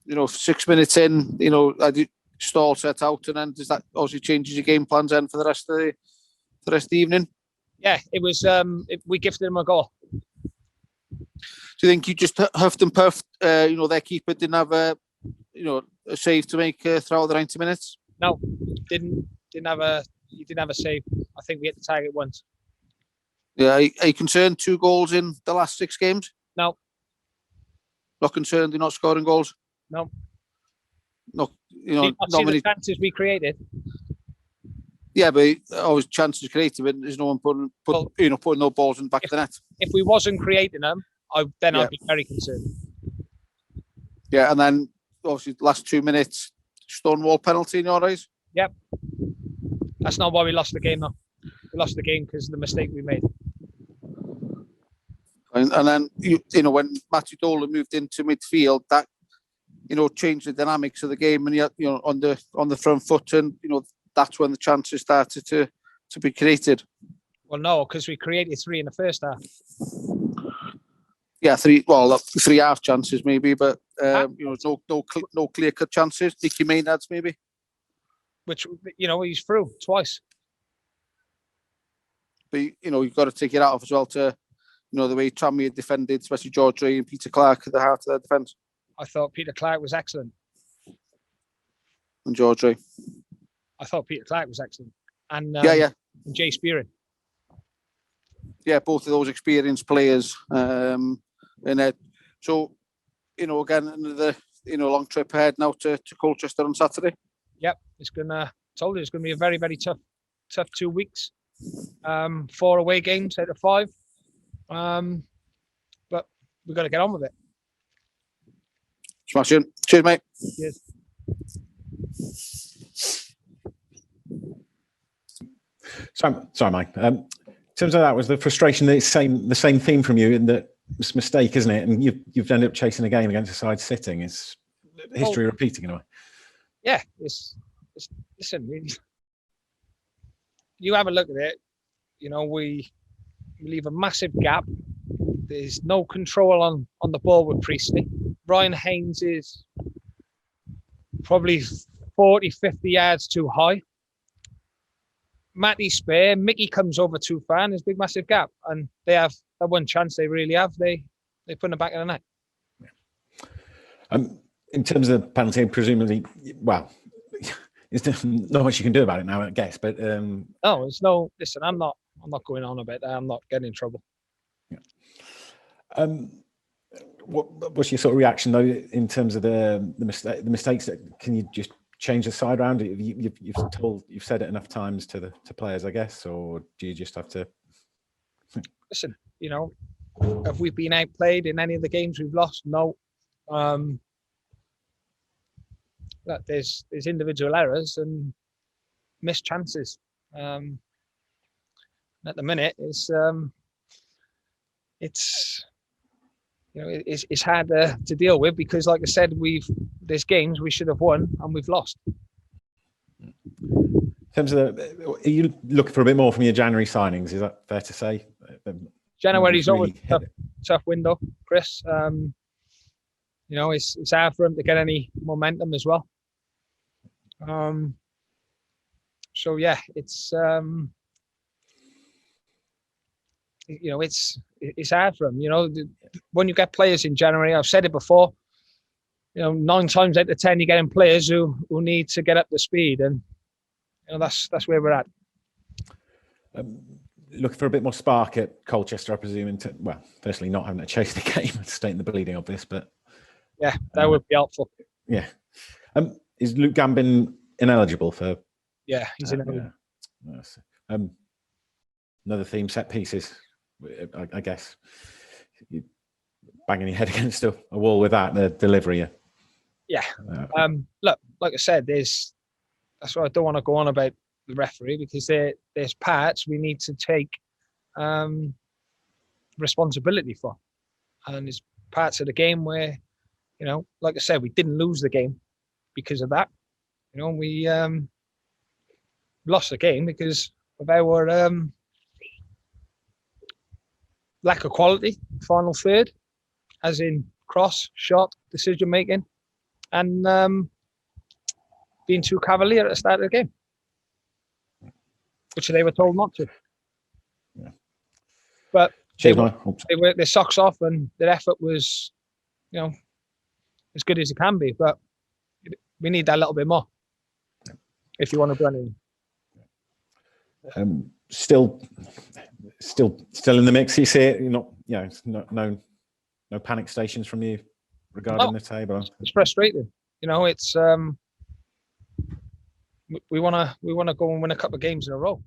6 minutes in, I did stall set out, and then does that obviously changes your game plans then for the rest of the evening? Yeah, it was. We gifted them a goal. Do you think you just huffed and puffed? Their keeper didn't have a save to make throughout the 90 minutes. No, didn't have a. He didn't have a save. I think we hit the target once. Yeah, are you concerned? 2 goals in the last 6 games? No. Not concerned. They're not scoring goals. No. No, not not many the chances we created. Yeah, but always chances created, but there's no one putting no balls in the back of the net. If we wasn't creating them, I'd be very concerned. Yeah, and then obviously last 2 minutes, Stonewall penalty in your eyes. Yep. That's not why we lost the game, though. We lost the game because of the mistake we made. And then when Matthew Dolan moved into midfield, that changed the dynamics of the game, and on the front foot, and that's when the chances started to be created. Well, no, because we created 3 in the first half. Yeah, 3. Well, 3 half chances maybe, but no clear cut chances. Nicky Maynard's maybe. Which he's through twice. But you've got to take it out of as well to the way Tranmere defended, especially George Ray and Peter Clark at the heart of their defence. I thought Peter Clark was excellent. And George Ray. I thought Peter Clark was excellent. And and Jay Spearing. Yeah, both of those experienced players. So again, another long trip ahead now to Colchester on Saturday. Yep, it's gonna be a very, very tough 2 weeks. 4 away games out of 5. But we've got to get on with it. Smashing. Cheers, mate. Cheers. Sorry, Mike. In terms of that, was the frustration that it's the same theme from you, in that it's a mistake, isn't it? And you've ended up chasing a game against a side sitting. It's history repeating in a way. Yeah, listen. You have a look at it. We leave a massive gap. There's no control on the ball with Priestley. Ryan Haynes is probably 40, 50 yards too high. Matty's spare. Mickey comes over too far, and there's a big, massive gap. And they have that one chance they really have. They put in the back of the net. Yeah. In terms of the penalty, presumably, well, there's not much you can do about it now, I guess. But no, there's no. Listen, I'm not going on about that. I'm not getting in trouble. Yeah. What's your sort of reaction though in terms of the mistakes? Can you just change the side round? You've said it enough times to players, I guess, or do you just have to? Listen, have we been outplayed in any of the games we've lost? No. That there's individual errors and missed chances. At the minute, it's hard to deal with because, like I said, there's games we should have won and we've lost. In terms of are you looking for a bit more from your January signings? Is that fair to say? January's always a tough window, Chris. It's hard for him to get any momentum as well. So yeah, it's it's hard for him. When you get players in January, I've said it before. 9 times out of 10, you're getting players who need to get up to speed, and that's where we're at. Looking for a bit more spark at Colchester, I presume. Firstly, not having to chase the game and stay in the bleeding obvious, but yeah, that would be helpful. Yeah. Is Luke Gambin ineligible for? Yeah, he's ineligible. Yeah. Another theme: set pieces. I guess you banging your head against a wall with that, the delivery. Yeah. Look, like I said, that's why I don't want to go on about the referee, because there's parts we need to take responsibility for, and there's parts of the game where, like I said, we didn't lose the game because of that. We lost the game because of our lack of quality, final third, as in cross, shot, decision making, and being too cavalier at the start of the game, which they were told not to. Yeah. But Cheers, they worked their socks off, and their effort was, as good as it can be. But we need that little bit more if you want to do anything. Still in the mix. You see it. You're not, no panic stations from you regarding the table. It's frustrating. It's we want to go and win a couple of games in a row.